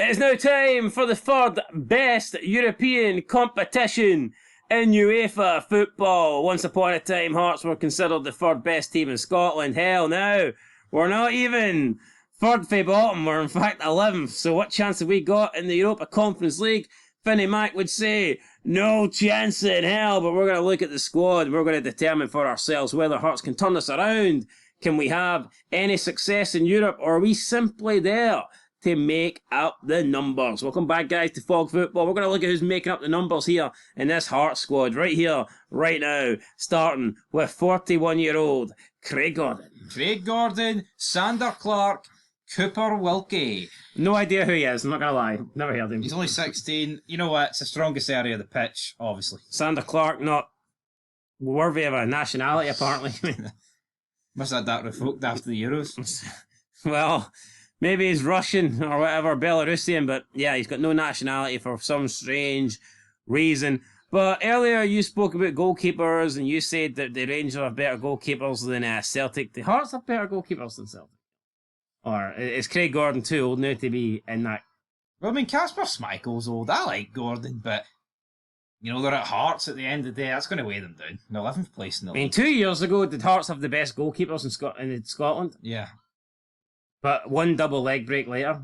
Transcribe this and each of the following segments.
It is now time for the third best European competition in UEFA football. Once upon a time, Hearts were considered the third best team in Scotland. Hell now, we're not even third from bottom. We're in fact 11th. So what chance have we got in the Europa Conference League? Finney Mac would say, no chance in hell, but we're going to look at the squad. We're going to determine for ourselves whether Hearts can turn this around. Can we have any success in Europe, or are we simply there to make up the numbers? Welcome back, guys, to Fog Football. We're going to look at who's making up the numbers here in this Hearts squad right here, right now, starting with 41-year-old Craig Gordon. Craig Gordon, Sander Clark, Cooper Wilkie. No idea who he is, I'm not going to lie. Never heard of him. He's only 16. You know what? It's the strongest area of the pitch, obviously. Sander Clark, not worthy of a nationality, apparently. Must have had that revoked after the Euros. Well, maybe he's Russian or whatever, Belarusian, but yeah, he's got no nationality for some strange reason. But earlier you spoke about goalkeepers and you said that the Rangers have better goalkeepers than Celtic. The Hearts have better goalkeepers than Celtic. Or is Craig Gordon too old now to be in that? Well, I mean, Kasper Schmeichel's old. I like Gordon, but you know, they're at Hearts at the end of the day. That's going to weigh them down. In 11th place in the league. I mean, 2 years ago, did Hearts have the best goalkeepers in Scotland? Yeah. But one double leg break later.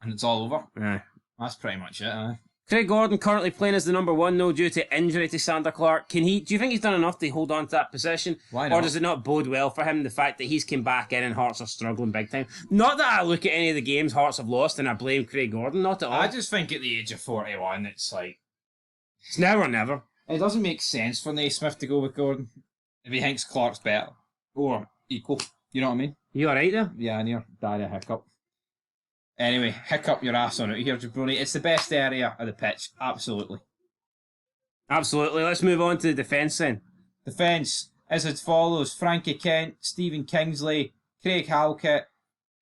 And it's all over. Yeah. That's pretty much it, Craig Gordon currently playing as the number one, though, due to injury to Sander Clark. Do you think he's done enough to hold on to that position? Why not? Or does it not bode well for him, the fact that he's came back in and Hearts are struggling big time? Not that I look at any of the games Hearts have lost and I blame Craig Gordon, not at all. I just think at the age of 41, it's like... It's now or never. It doesn't make sense for NAISMITH to go with Gordon if he thinks Clark's better. Or equal. You know what I mean? You alright there? Yeah, I near died a hiccup. Anyway, hiccup your ass on it here, Jabroni. It's the best area of the pitch. Absolutely. Absolutely. Let's move on to the defence then. Defence is as follows. Frankie Kent, Stephen Kingsley, Craig Halkett,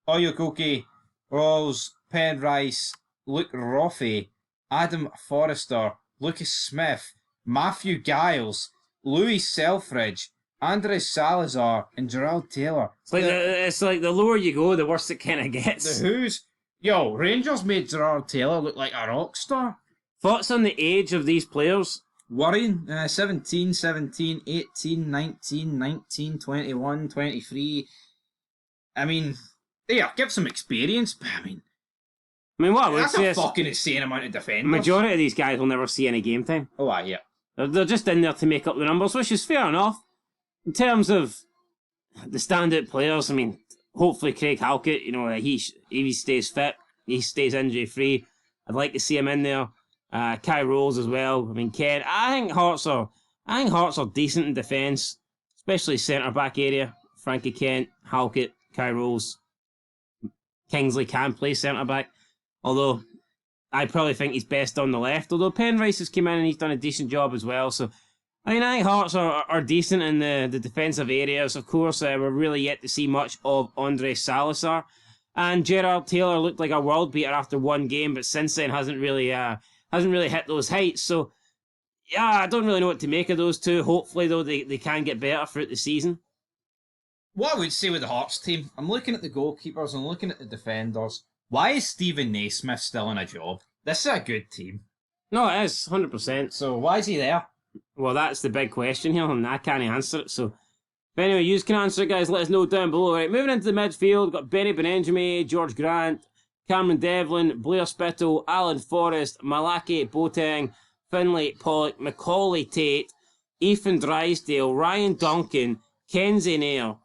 Oyokoki, Rawls, Penrice, Luke Roffey, Adam Forrester, Lucas Smith, Matthew Giles, Louis Selfridge, Andres Salazar, and Gerald Taylor. It's like the lower you go, the worse it kind of gets. The Who's? Yo, Rangers made Gerard Taylor look like a rock star. Thoughts on the age of these players? Worrying. 17, 17, 18, 19, 19, 21, 23. I mean, yeah, give some experience, but I mean, what I would that's say a is fucking insane amount of defenders. majority of these guys will never see any game time. Oh, yeah. They're just in there to make up the numbers, which is fair enough. In terms of the standout players, I mean, hopefully Craig Halkett, you know, he stays fit, he stays injury free. I'd like to see him in there. Kai Rolls as well. I mean, Ken. I think Hearts are decent in defence, especially centre back area. Frankie Kent, Halkett, Kai Rolls, Kingsley can play centre back, although I probably think he's best on the left. Although Penrice has come in and he's done a decent job as well. So I mean, I think Hearts are decent in the defensive areas. Of course, we're really yet to see much of Andres Salazar. And Gerard Taylor looked like a world beater after one game, but since then hasn't really hit those heights. So, yeah, I don't really know what to make of those two. Hopefully, though, they can get better throughout the season. What I would say with the Hearts team, I'm looking at the goalkeepers, I'm looking at the defenders. Why is Stephen Naismith still in a job? This is a good team. No, it is, 100%. So why is he there? Well, that's the big question here, and I can't answer it. So, if anyway, you can answer it, guys, let us know down below. Right, moving into the midfield, we've got Benny Benenjami, George Grant, Cameron Devlin, Blair Spittle, Alan Forrest, Malaki Boateng, Finlay Pollock, Macaulay Tate, Ethan Drysdale, Ryan Duncan, Kenzie Nair,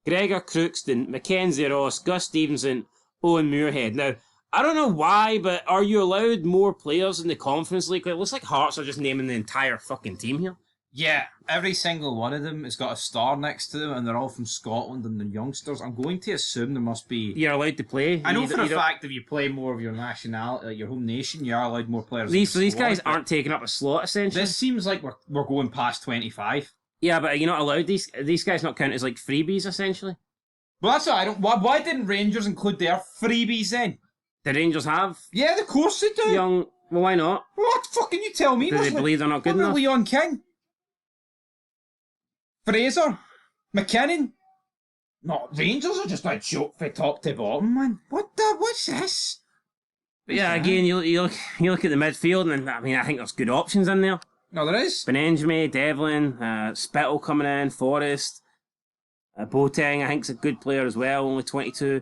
Gregor Crookston, Mackenzie Ross, Gus Stevenson, Owen Muirhead. Now, I don't know why, but are you allowed more players in the Conference League? It looks like Hearts are just naming the entire fucking team here. Yeah, every single one of them has got a star next to them, and they're all from Scotland and they're youngsters. I'm going to assume there must be... You're allowed to play. I know for a fact if you play more of your nationality, your home nation, you are allowed more players. These guys aren't taking up a slot, essentially. This seems like we're going past 25. Yeah, but you're not allowed these guys not count as like freebies, essentially. Well, that's what I don't... Why didn't Rangers include their freebies then? The Rangers have? Yeah, of course they do. Well, why not? What fucking you tell me? Do they believe they're not good enough? Leon King? Fraser? McKinnon? No, Rangers are just a joke from top to bottom, man. What's this? But yeah, again, you look at the midfield, and I mean, I think there's good options in there. No, there is. Benenjame, Devlin, Spittle coming in, Forrest, Boateng, I think is a good player as well, only 22.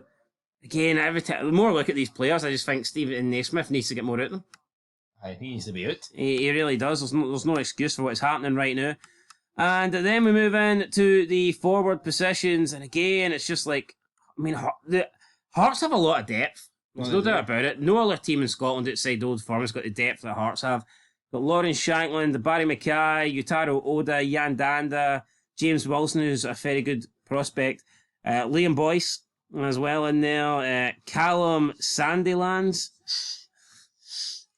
Again, the more I look at these players, I just think Stephen Naismith needs to get more out of them. He needs to be out. He really does. There's no excuse for what's happening right now. And then we move in to the forward positions, and again, it's just like, I mean, the Hearts have a lot of depth. There's no doubt about it. No other team in Scotland outside Old Firm has got the depth that Hearts have. Got Lauren Shankland, Barry Mackay, Yutaro Oda, Jan Danda, James Wilson, who's a very good prospect, Liam Boyce as well in there, Callum Sandilands,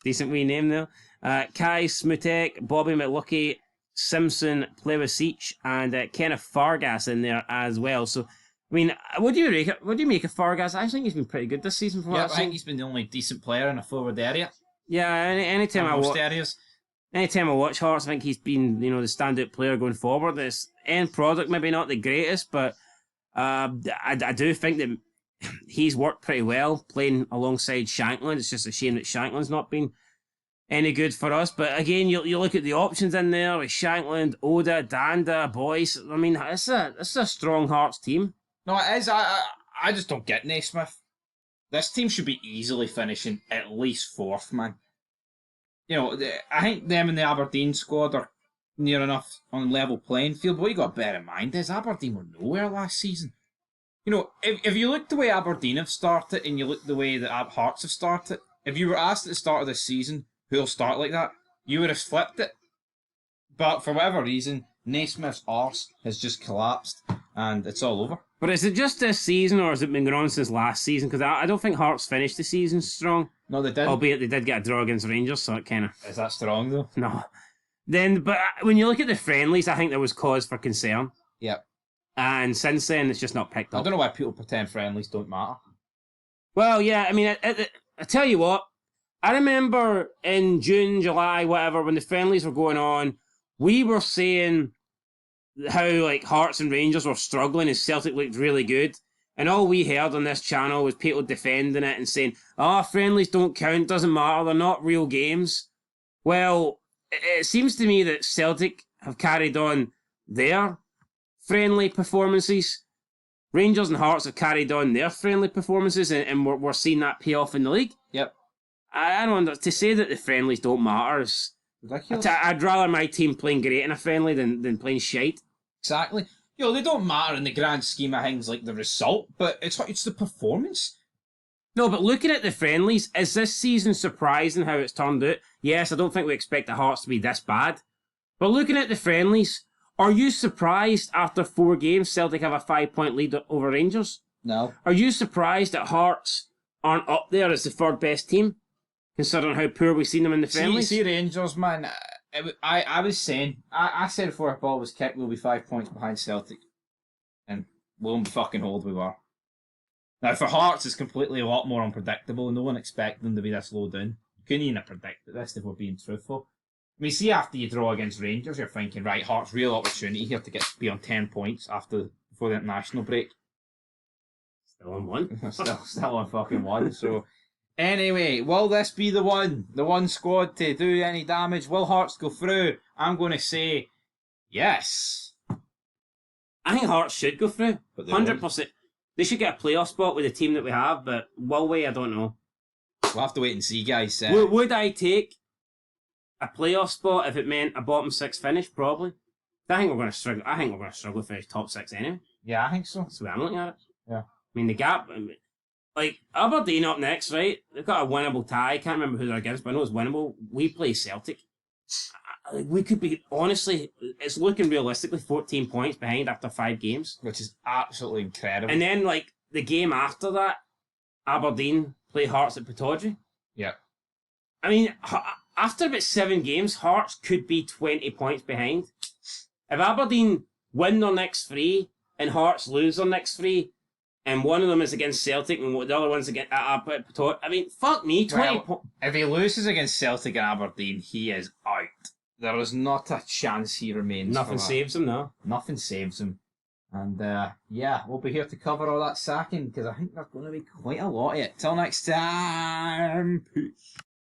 decent wee name there, Kai Smutek, Bobby McLucky, Simpson Plevisic, and Kenneth Fargas in there as well. So, I mean, what do you make of Fargas? I think he's been pretty good this season. From I think he's been the only decent player in a forward area. Yeah, anytime I watch Hearts, I think he's been, the standout player going forward. This end product maybe not the greatest, but I do think that he's worked pretty well playing alongside Shankland. It's just a shame that Shankland's not been any good for us. But again, you look at the options in there with Shankland, Oda, Danda, Boyce. I mean, it's a strong Hearts team. No, it is. I just don't get Naismith. This team should be easily finishing at least fourth, man. I think them and the Aberdeen squad are near enough on level playing field. But what you got to bear in mind is Aberdeen were nowhere last season. If you look the way Aberdeen have started and you look the way that Hearts have started, if you were asked at the start of this season who'll start like that, you would have flipped it. But for whatever reason, Naismith's arse has just collapsed and it's all over. But is it just this season, or has it been going on since last season? Because I don't think Hearts finished the season strong. No, they didn't. Albeit they did get a draw against Rangers, so it kind of... Is that strong, though? No. But when you look at the friendlies, I think there was cause for concern. Yep. And since then, it's just not picked up. I don't know why people pretend friendlies don't matter. Well, yeah, I mean, I tell you what, I remember in June, July, whatever, when the friendlies were going on, we were saying how Hearts and Rangers were struggling and Celtic looked really good. And all we heard on this channel was people defending it and saying, friendlies don't count, doesn't matter, they're not real games. Well, it seems to me that Celtic have carried on their friendly performances. Rangers and Hearts have carried on their friendly performances, and we're seeing that pay off in the league. Yep. I don't know, to say that the friendlies don't matter is ridiculous. I'd rather my team playing great in a friendly than playing shite. Exactly. They don't matter in the grand scheme of things like the result, but it's the performance. No, but looking at the friendlies, is this season surprising how it's turned out? Yes, I don't think we expect the Hearts to be this bad. But looking at the friendlies, are you surprised after 4 games Celtic have a 5-point lead over Rangers? No. Are you surprised that Hearts aren't up there as the third best team, considering how poor we've seen them in the friendlies? See Rangers, man. I was saying, I said before a ball was kicked, we'll be 5 points behind Celtic. And lo and fucking hold, we were. Now, for Hearts, it's completely a lot more unpredictable. No one expected them to be this low down. You couldn't even have predicted this if we're being truthful. I mean, see, after you draw against Rangers, you're thinking, right, Hearts, real opportunity here to be on 10 points before the international break. Still on 1. still on fucking 1, so... Anyway, will this be the one squad to do any damage? Will Hearts go through? I'm going to say yes. I think Hearts should go through. 100%. They should get a playoff spot with the team that we have, but will we? I don't know. We'll have to wait and see, guys. Would I take a playoff spot if it meant a bottom 6 finish? Probably. I think we're going to struggle. I think we're going to struggle to finish top 6 anyway. Yeah, I think so. That's the way I'm looking at it. Yeah. I mean, the gap... Aberdeen up next, right? They've got a winnable tie. I can't remember who they're against, but I know it's winnable. We play Celtic. We could be, honestly, it's looking realistically 14 points behind after 5 games. Which is absolutely incredible. And then, the game after that, Aberdeen play Hearts at Pittodrie. Yeah. I mean, after about 7 games, Hearts could be 20 points behind. If Aberdeen win their next 3 and Hearts lose their next 3, and one of them is against Celtic and the other one's against Pittodrie, I mean, fuck me, 20 points. If he loses against Celtic and Aberdeen, he is out. There is not a chance he remains. Nothing saves him, no. Nothing saves him. And yeah, we'll be here to cover all that sacking because I think there's going to be quite a lot of it. Till next time, peace.